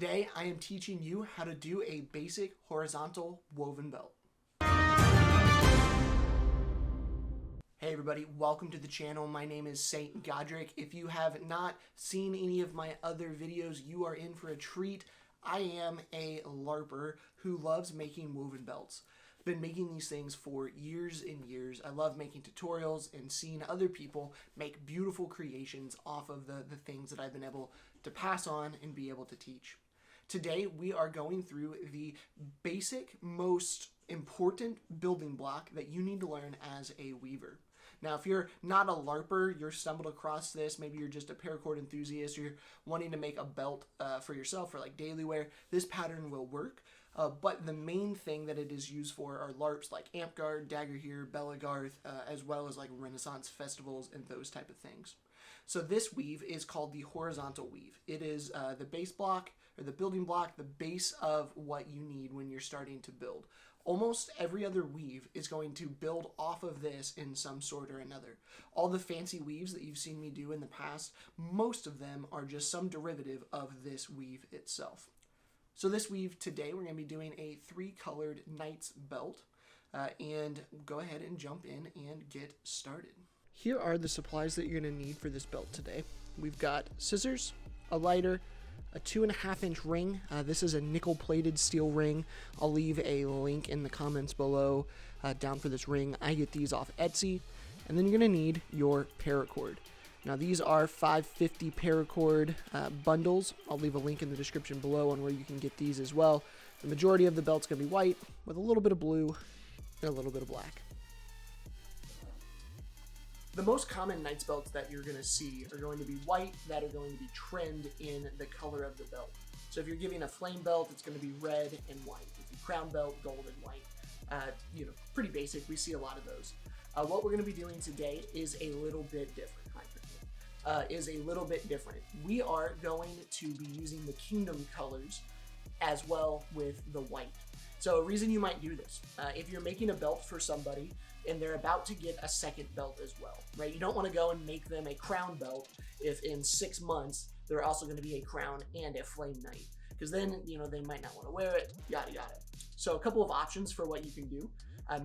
Today, I am teaching you how to do a basic horizontal woven belt. Hey everybody, welcome to the channel. My name is Saint Godric. If you have not seen any of my other videos, you are in for a treat. I am a LARPer who loves making woven belts. I've been making these things for years and years. I love making tutorials and seeing other people make beautiful creations off of the things that I've been able to pass on and be able to teach. Today, we are going through the basic, most important building block that you need to learn as a weaver. Now, if you're not a LARPer, you're stumbled across this, maybe you're just a paracord enthusiast, or you're wanting to make a belt for yourself for like daily wear, this pattern will work. But the main thing that it is used for are LARPs like Amtgard, Dagger Here, Belagarth, as well as like Renaissance festivals and those type of things. So this weave is called the horizontal weave. It is the base block, or the building block, the base of what you need when you're starting to build. Almost every other weave is going to build off of this in some sort or another. All the fancy weaves that you've seen me do in the past, most of them are just some derivative of this weave itself. So this weave today, we're going to be doing a 3-colored knight's belt, and go ahead and jump in and get started. Here are the supplies that you're going to need for this belt today. We've got scissors, a lighter, a 2.5-inch ring. This is a nickel-plated steel ring. I'll leave a link in the comments below down for this ring. I get these off Etsy. And then you're going to need your paracord. Now these are 550 paracord bundles. I'll leave a link in the description below on where you can get these as well. The majority of the belt's going to be white with a little bit of blue and a little bit of black. The most common knight's belts that you're going to see are going to be white, that are going to be trimmed in the color of the belt. So if you're giving a flame belt, it's going to be red and white. If you crown belt, gold and white. Pretty basic. We see a lot of those. What we're going to be doing today is a little bit different. We are going to be using the kingdom colors as well with the white. So a reason you might do this, if you're making a belt for somebody and they're about to get a second belt as well, right? You don't want to go and make them a crown belt if in 6 months they're also going to be a crown and a flame knight, because then, they might not want to wear it, yada yada. So a couple of options for what you can do.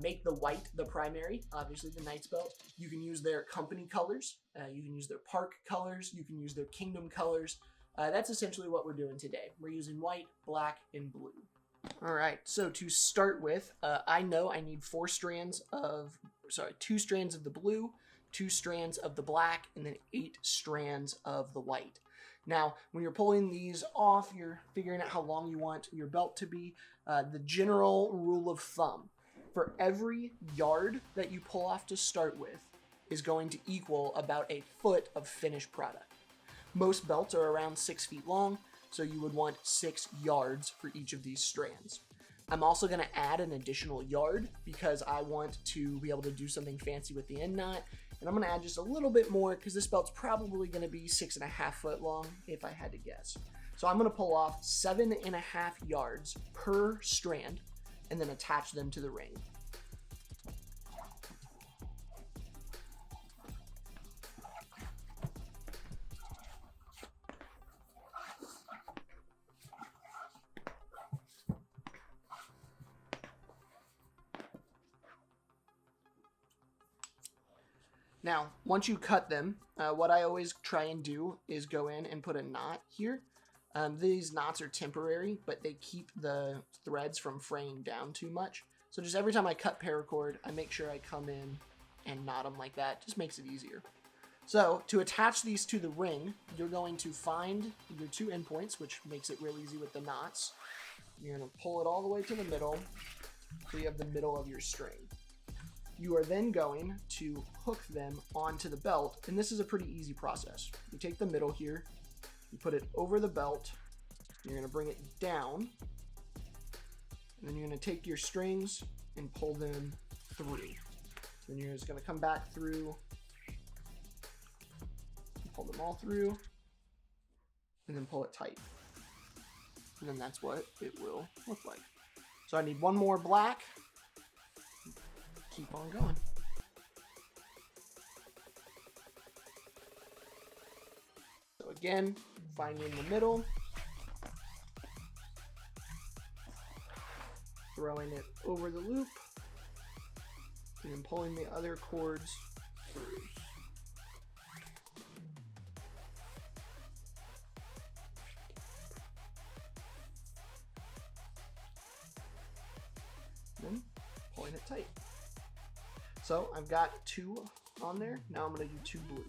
Make the white the primary, obviously the knight's belt. You can use their company colors, you can use their park colors, you can use their kingdom colors. That's essentially what we're doing today. We're using white, black, and blue. All right, so to start with, I know I need 2 strands of the blue, 2 strands of the black, and then 8 strands of the white. Now, when you're pulling these off, you're figuring out how long you want your belt to be. The general rule of thumb, for every yard that you pull off to start with is going to equal about a foot of finished product. Most belts are around 6 feet long, so you would want 6 yards for each of these strands. I'm also going to add an additional yard because I want to be able to do something fancy with the end knot, and I'm going to add just a little bit more because this belt's probably going to be 6.5 foot long if I had to guess. So I'm going to pull off 7.5 yards per strand and then attach them to the ring. Now, once you cut them, what I always try and do is go in and put a knot here. These knots are temporary, but they keep the threads from fraying down too much. So just every time I cut paracord, I make sure I come in and knot them like that. Just makes it easier. So to attach these to the ring, you're going to find your 2 endpoints, which makes it real easy with the knots. You're going to pull it all the way to the middle, so you have the middle of your string. You are then going to hook them onto the belt, and this is a pretty easy process. You take the middle here, you put it over the belt, you're going to bring it down, and then you're going to take your strings and pull them through. Then you're just going to come back through, pull them all through, and then pull it tight. And then that's what it will look like. So I need 1 more black. Keep on going. So again, finding the middle, throwing it over the loop and then pulling the other cords through. Then pulling it tight. So I've got 2 on there. Now I'm going to do 2 blue.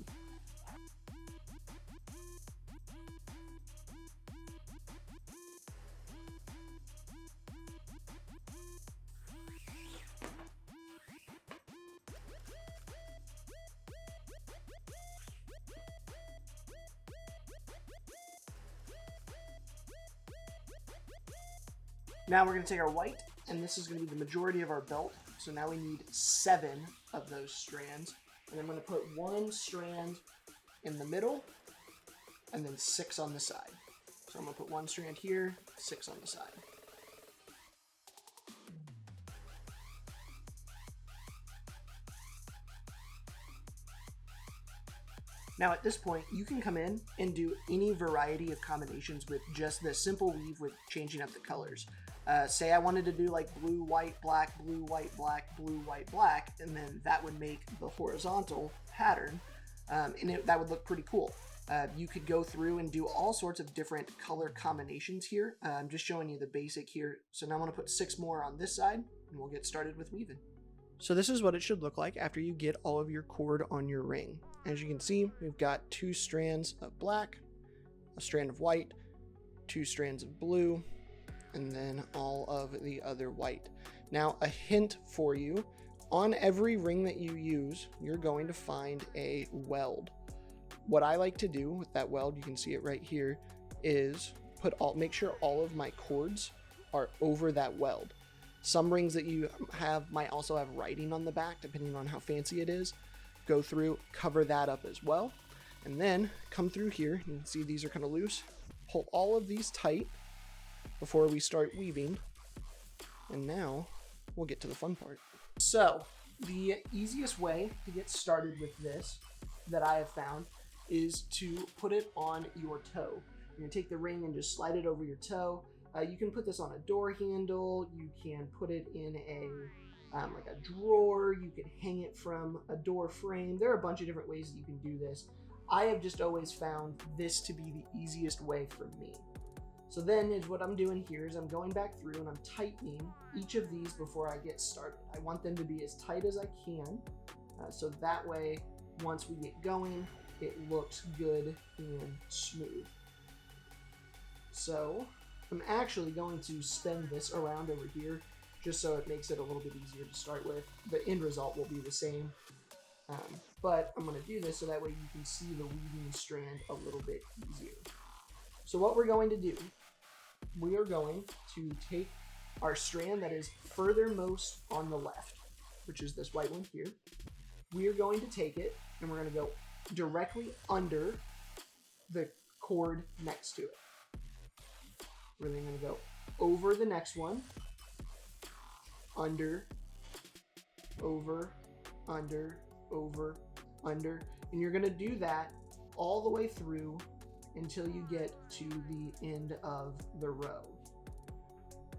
Now we're going to take our white, and this is going to be the majority of our belt. So now we need 7 of those strands. And I'm going to put 1 strand in the middle, and then 6 on the side. So I'm going to put 1 strand here, 6 on the side. Now at this point, you can come in and do any variety of combinations with just the simple weave with changing up the colors. Say I wanted to do like blue, white, black, blue, white, black, blue, white, black, and then that would make the horizontal pattern, and that would look pretty cool. You could go through and do all sorts of different color combinations here. I'm just showing you the basic here. So now I'm going to put 6 more on this side, and we'll get started with weaving. So this is what it should look like after you get all of your cord on your ring. As you can see, we've got 2 strands of black, a strand of white, 2 strands of blue, and then all of the other white. Now, a hint for you, on every ring that you use, you're going to find a weld. What I like to do with that weld, you can see it right here, is make sure all of my cords are over that weld. Some rings that you have might also have writing on the back, depending on how fancy it is. Go through, cover that up as well, and then come through here. You can see these are kind of loose. Pull all of these tight before we start weaving, and now we'll get to the fun part. So the easiest way to get started with this that I have found is to put it on your toe. You're gonna take the ring and just slide it over your toe. You can put this on a door handle. You can put it in like a drawer. You can hang it from a door frame. There are a bunch of different ways that you can do this. I have just always found this to be the easiest way for me. So then is what I'm doing here is I'm going back through and I'm tightening each of these before I get started. I want them to be as tight as I can, so that way once we get going, it looks good and smooth. So I'm actually going to spin this around over here just so it makes it a little bit easier to start with. The end result will be the same, but I'm going to do this so that way you can see the weaving strand a little bit easier. So what we're going to do, we are going to take our strand that is furthermost on the left, which is this white one here. We are going to take it and we're going to go directly under the cord next to it. We're then going to go over the next one, under, over, under, over, under, and you're going to do that all the way through until you get to the end of the row.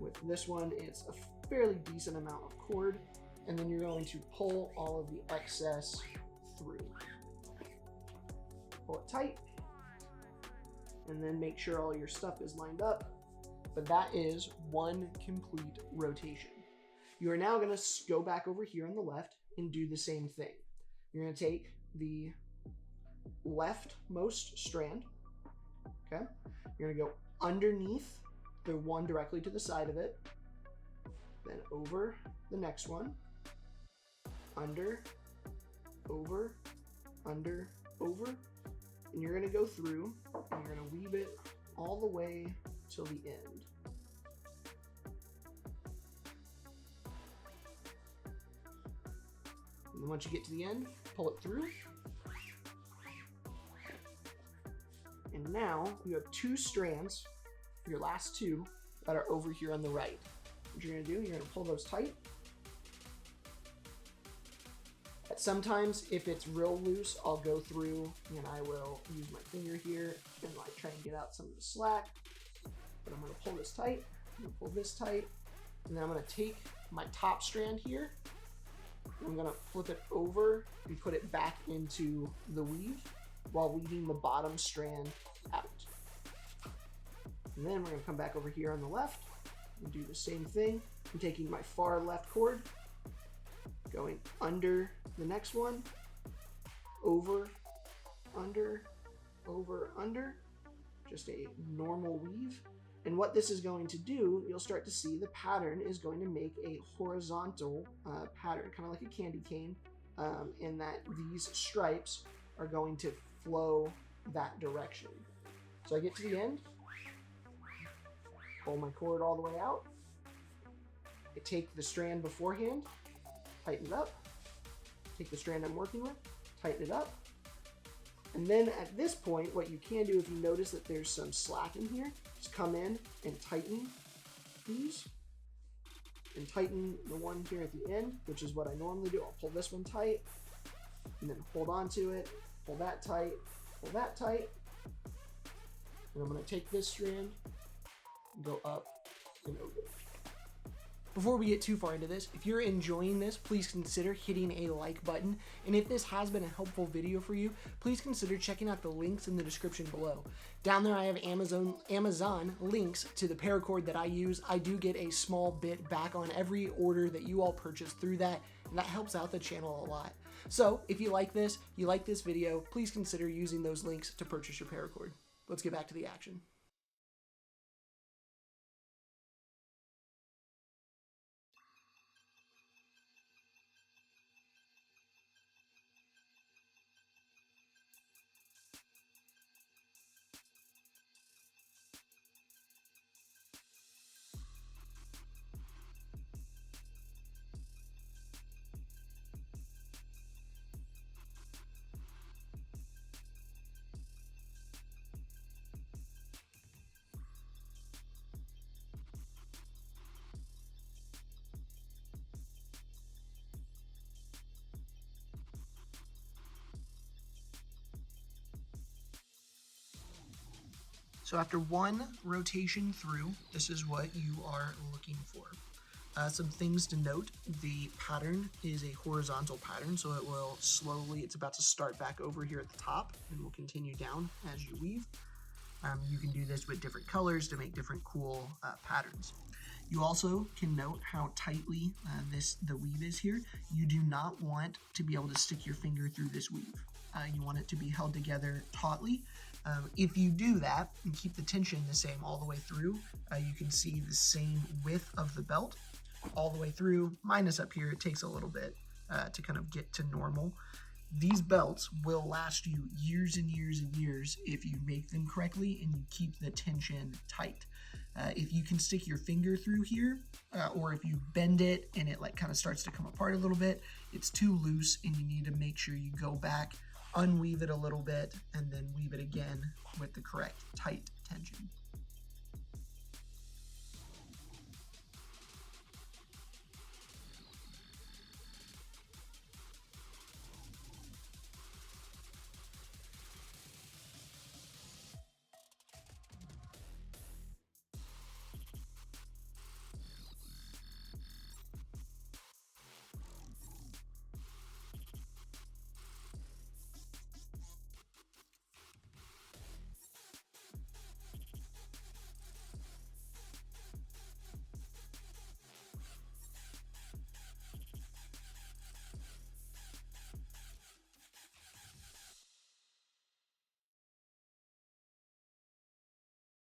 With this one, it's a fairly decent amount of cord, and then you're going to pull all of the excess through. Pull it tight, and then make sure all your stuff is lined up. But that is one complete rotation. You are now going to go back over here on the left and do the same thing. You're going to take the leftmost strand, okay? You're going to go underneath the one directly to the side of it, then over the next one, under, over, under, over, and you're going to go through and you're going to weave it all the way till the end. And then once you get to the end, pull it through. And now you have 2 strands, your last 2, that are over here on the right. What you're gonna do, you're gonna pull those tight. Sometimes if it's real loose, I'll go through and I will use my finger here and like try and get out some of the slack. But I'm gonna pull this tight, I'm gonna pull this tight, And then I'm going to take my top strand here. I'm going to flip it over and put it back into the weave while leaving the bottom strand out. And then we're going to come back over here on the left and do the same thing. I'm taking my far left cord, going under the next one, over, under, just a normal weave. And what this is going to do, you'll start to see the pattern is going to make a horizontal pattern, kind of like a candy cane, in that these stripes are going to flow that direction. So I get to the end, pull my cord all the way out, I take the strand beforehand, tighten it up, take the strand I'm working with, tighten it up, and then at this point, what you can do if you notice that there's some slack in here, just come in and tighten these, and tighten the one here at the end, which is what I normally do. I'll pull this one tight, and then hold on to it, pull that tight, and I'm going to take this strand and go up and over. Before we get too far into this, if you're enjoying this, please consider hitting a like button. And if this has been a helpful video for you, please consider checking out the links in the description below. Down there I have Amazon links to the Paracord that I use. I do get a small bit back on every order that you all purchase through that, and that helps out the channel a lot. So if you like this video, please consider using those links to purchase your Paracord. Let's get back to the action. So after one rotation through, this is what you are looking for. Some things to note: the pattern is a horizontal pattern, so it will slowly, it's about to start back over here at the top and will continue down as you weave. You can do this with different colors to make different cool patterns. You also can note how tightly the weave is here. You do not want to be able to stick your finger through this weave. You want it to be held together tautly. If you do that and keep the tension the same all the way through, you can see the same width of the belt all the way through, minus up here. It takes a little bit to kind of get to normal. These belts will last you years and years and years if you make them correctly and you keep the tension tight. If you can stick your finger through here, or if you bend it and it like kind of starts to come apart a little bit, it's too loose and you need to make sure you go back, unweave it a little bit, and then weave it again with the correct tight tension.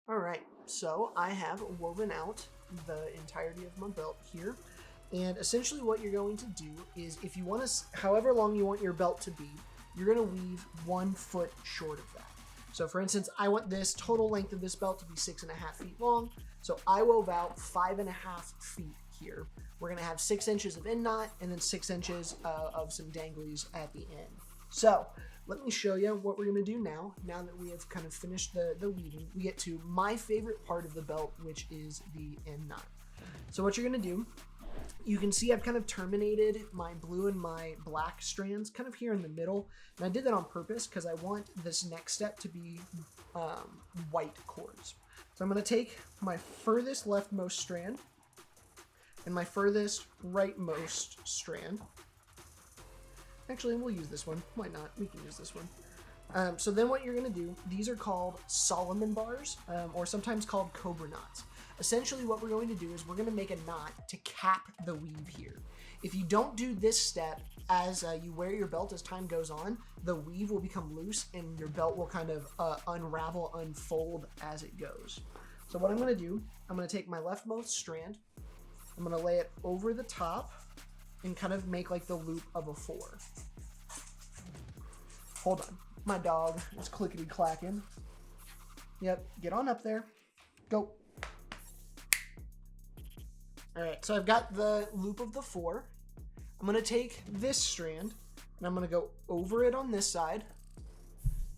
All right, so I have woven out the entirety of my belt here. And essentially what you're going to do is, if you want to, however long you want your belt to be, you're going to weave 1 foot short of that. So for instance, I want this total length of this belt to be 6.5 feet long. So I wove out 5.5 feet here. We're going to have 6 inches of end knot and then 6 inches of some danglies at the end. So let me show you what we're going to do now that we have kind of finished the weaving. We get to my favorite part of the belt, which is the end knot. So what you're going to do, you can see I've kind of terminated my blue and my black strands kind of here in the middle. And I did that on purpose because I want this next step to be white cords. So I'm going to take my furthest leftmost strand, and my furthest rightmost strand. Actually, we'll use this one. Why not? We can use this one. So then what you're going to do, these are called Solomon bars, or sometimes called cobra knots. Essentially what we're going to do is we're going to make a knot to cap the weave here. If you don't do this step as you wear your belt as time goes on, the weave will become loose and your belt will kind of unravel, unfold as it goes. So what I'm going to do, I'm going to take my leftmost strand, I'm going to lay it over the top and kind of make like the loop of a 4. Hold on. My dog is clickety clacking. Yep, get on up there. Go. All right, so I've got the loop of the 4. I'm gonna take this strand and I'm gonna go over it on this side,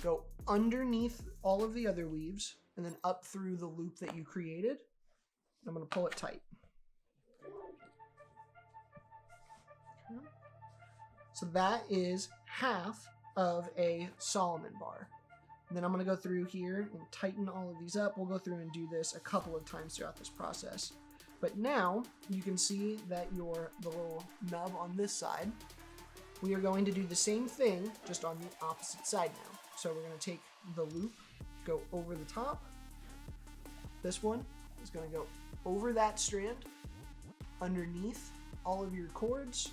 go underneath all of the other weaves, and then up through the loop that you created. I'm gonna pull it tight. Okay. So that is half of a Solomon bar. And then I'm going to go through here and tighten all of these up. We'll go through and do this a couple of times throughout this process. But now you can see that the little nub on this side, we are going to do the same thing just on the opposite side now. So we're going to take the loop, go over the top. This one is going to go over that strand, underneath all of your cords,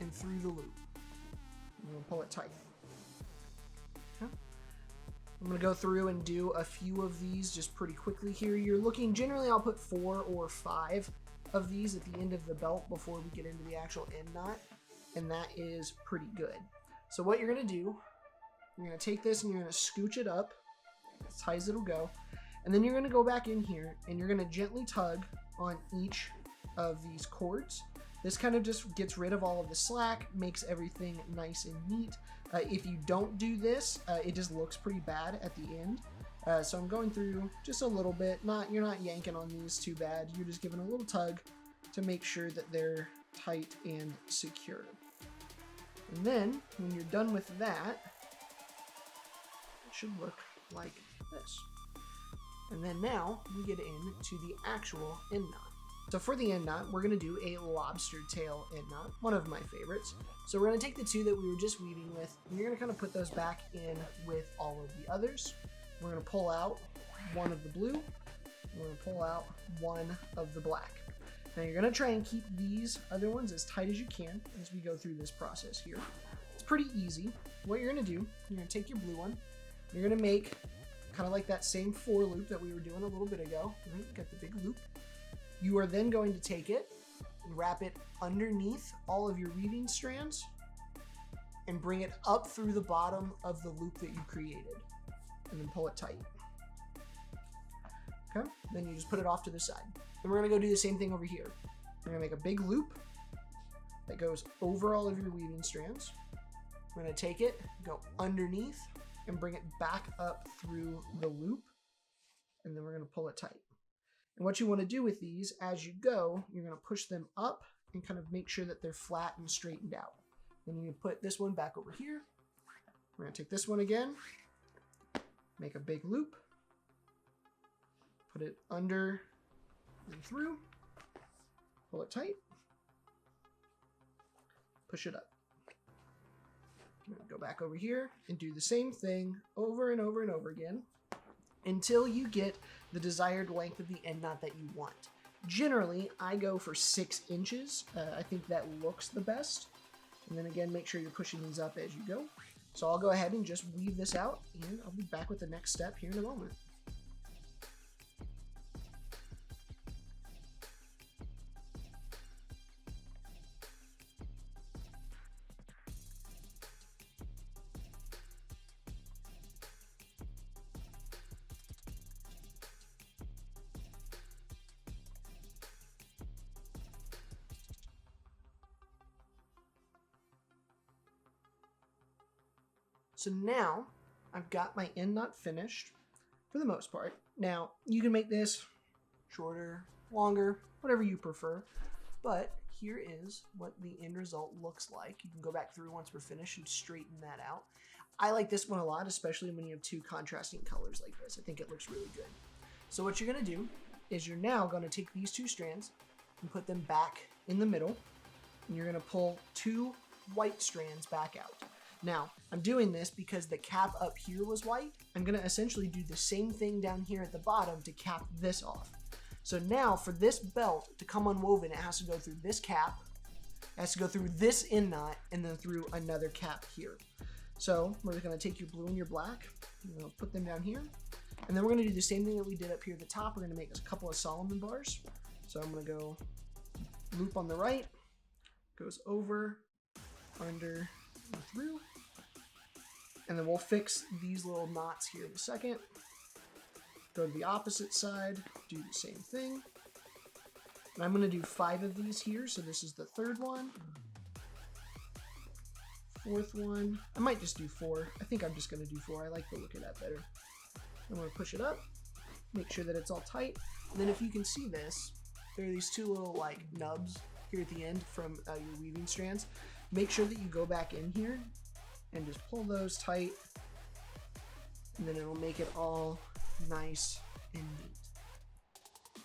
and through the loop. And we'll pull it tight. I'm going to go through and do a few of these just pretty quickly here. You're looking, generally I'll put 4 or 5 of these at the end of the belt before we get into the actual end knot, and that is pretty good. So what you're going to do, you're going to take this and you're going to scooch it up as high as it'll go, and then you're going to go back in here and you're going to gently tug on each of these cords. This kind of just gets rid of all of the slack, makes everything nice and neat. If you don't do this, it just looks pretty bad at the end. So I'm going through just a little bit. You're not yanking on these too bad. You're just giving a little tug to make sure that they're tight and secure. And then when you're done with that, it should look like this. And then now we get into the actual end knot. So for the end knot, we're going to do a lobster tail end knot, one of my favorites. So we're going to take the 2 that we were just weaving with, and you're going to kind of put those back in with all of the others. We're going to pull out one of the blue, and we're going to pull out one of the black. Now you're going to try and keep these other ones as tight as you can as we go through this process here. It's pretty easy. What you're going to do, you're going to take your blue one, you're going to make kind of like that same 4 loop that we were doing a little bit ago. Right? Got the big loop. You are then going to take it and wrap it underneath all of your weaving strands and bring it up through the bottom of the loop that you created, and then pull it tight. Okay, then you just put it off to the side. And we're gonna go do the same thing over here. We're gonna make a big loop that goes over all of your weaving strands. We're gonna take it, go underneath, and bring it back up through the loop, and then we're gonna pull it tight. And what you want to do with these, as you go, you're going to push them up and kind of make sure that they're flat and straightened out. Then you put this one back over here. We're going to take this one again, make a big loop, put it under and through, pull it tight, push it up. I'm going to go back over here and do the same thing over and over and over again until you get the desired length of the end knot that you want. Generally, I go for 6 inches. I think that looks the best. And then again, make sure you're pushing these up as you go. So I'll go ahead and just weave this out, and I'll be back with the next step here in a moment. So now I've got my end knot finished for the most part. Now you can make this shorter, longer, whatever you prefer, but here is what the end result looks like. You can go back through once we're finished and straighten that out. I like this one a lot, especially when you have 2 contrasting colors like this. I think it looks really good. So what you're going to do is you're now going to take these 2 strands and put them back in the middle, and you're going to pull 2 white strands back out. Now, I'm doing this because the cap up here was white. I'm going to essentially do the same thing down here at the bottom to cap this off. So now for this belt to come unwoven, it has to go through this cap, it has to go through this end knot, and then through another cap here. So we're just going to take your blue and your black, and we'll put them down here. And then we're going to do the same thing that we did up here at the top. We're going to make a couple of Solomon bars. So I'm going to go loop on the right, goes over, under, and through. And then we'll fix these little knots here in a second. Go to the opposite side, do the same thing. And I'm going to do 5 of these here. So this is the 3rd one, 4th one. I might just do 4. I think I'm just going to do 4. I like the look of that better. I'm going to push it up, make sure that it's all tight. And then if you can see this, there are these 2 little like nubs here at the end from your weaving strands. Make sure that you go back in here and just pull those tight, and then it'll make it all nice and neat.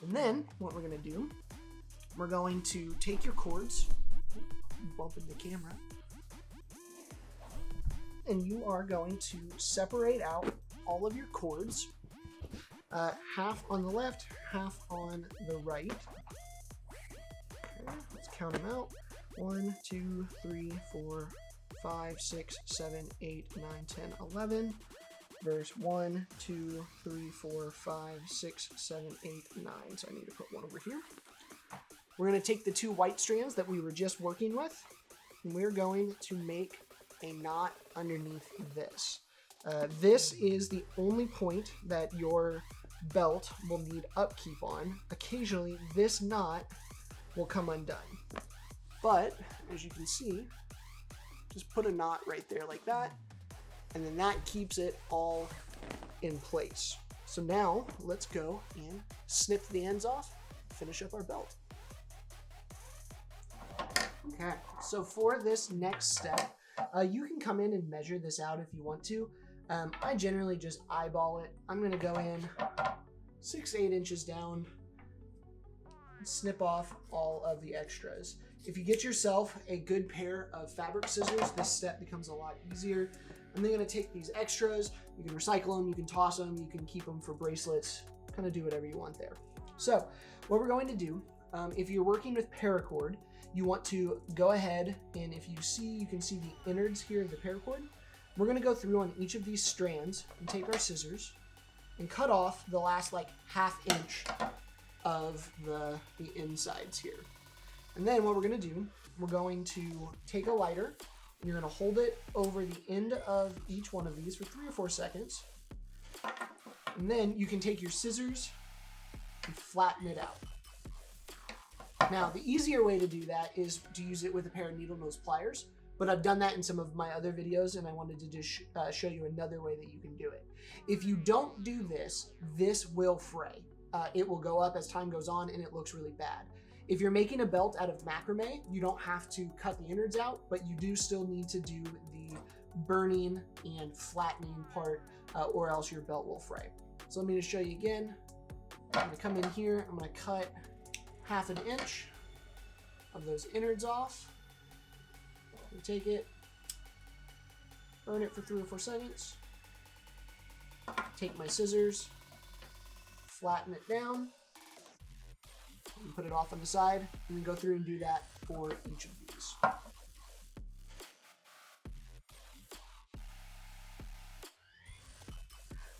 And then what we're going to do, we're going to take your cords, bumping the camera, and you are going to separate out all of your cords, half on the left, half on the right. Okay, let's count them out. 1, 2, 3, 4, 5, 6, 7, 8, 9, 10, 11. Verse 1, 2, 3, 4, 5, 6, 7, 8, 9. So I need to put one over here. We're going to take the 2 white strands that we were just working with, and we're going to make a knot underneath this. This is the only point that your belt will need upkeep on. Occasionally, this knot will come undone. But, as you can see, just put a knot right there like that, and then that keeps it all in place. So now, let's go and snip the ends off, finish up our belt. Okay, so for this next step, you can come in and measure this out if you want to. I generally just eyeball it. I'm going to go in 6-8 inches down, snip off all of the extras. If you get yourself a good pair of fabric scissors, this step becomes a lot easier. I'm then going to take these extras. You can recycle them, you can toss them, you can keep them for bracelets, kind of do whatever you want there. So what we're going to do, if you're working with paracord, you want to go ahead, and if you can see the innards here of the paracord. We're going to go through on each of these strands and take our scissors and cut off the last like 1/2 inch of the insides here. And then what we're going to do, we're going to take a lighter and you're going to hold it over the end of each one of these for 3 or 4 seconds. And then you can take your scissors and flatten it out. Now, the easier way to do that is to use it with a pair of needle nose pliers, but I've done that in some of my other videos, and I wanted to just show you another way that you can do it. If you don't do this, this will fray. It will go up as time goes on, and it looks really bad. If you're making a belt out of macrame, you don't have to cut the innards out, but you do still need to do the burning and flattening part, or else your belt will fray. So let me just show you again. I'm gonna come in here, I'm gonna cut 1/2 inch of those innards off. Take it, burn it for 3 or 4 seconds. Take my scissors, flatten it down, and put it off on the side, and then go through and do that for each of these.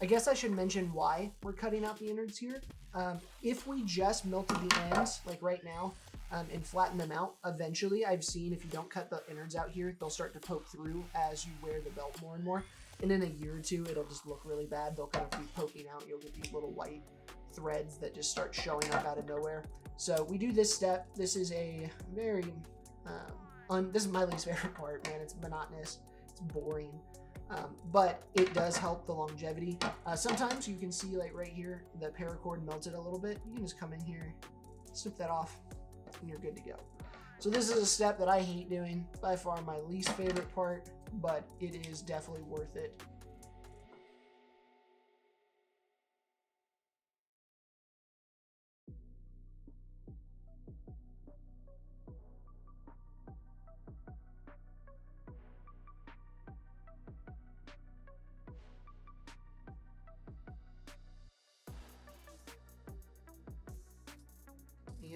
I guess I should mention why we're cutting out the innards here. If we just melted the ends, like right now, and flatten them out, eventually I've seen if you don't cut the innards out here, they'll start to poke through as you wear the belt more and more. And in a year or 2, it'll just look really bad. They'll kind of be poking out. You'll get these little white threads that just start showing up out of nowhere. So we do this step. This is a very, this is my least favorite part, man. It's monotonous, it's boring. But it does help the longevity. Sometimes you can see like right here, the paracord melted a little bit. You can just come in here, snip that off, and you're good to go. So this is a step that I hate doing, by far my least favorite part, but it is definitely worth it.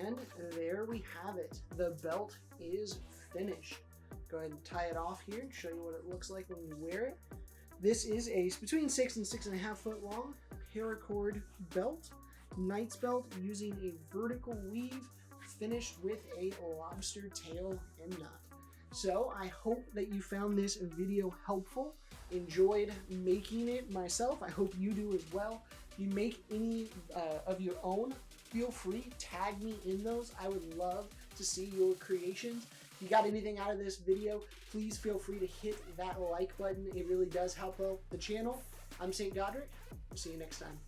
And there we have it. The belt is finished. Go ahead and tie it off here and show you what it looks like when you wear it. This is a between 6 and 6.5 foot long paracord belt, knight's belt using a vertical weave finished with a lobster tail and knot. So I hope that you found this video helpful, enjoyed making it myself. I hope you do as well. If you make any of your own, feel free, tag me in those. I would love to see your creations. If you got anything out of this video, please feel free to hit that like button. It really does help out the channel. I'm St. Godric. See you next time.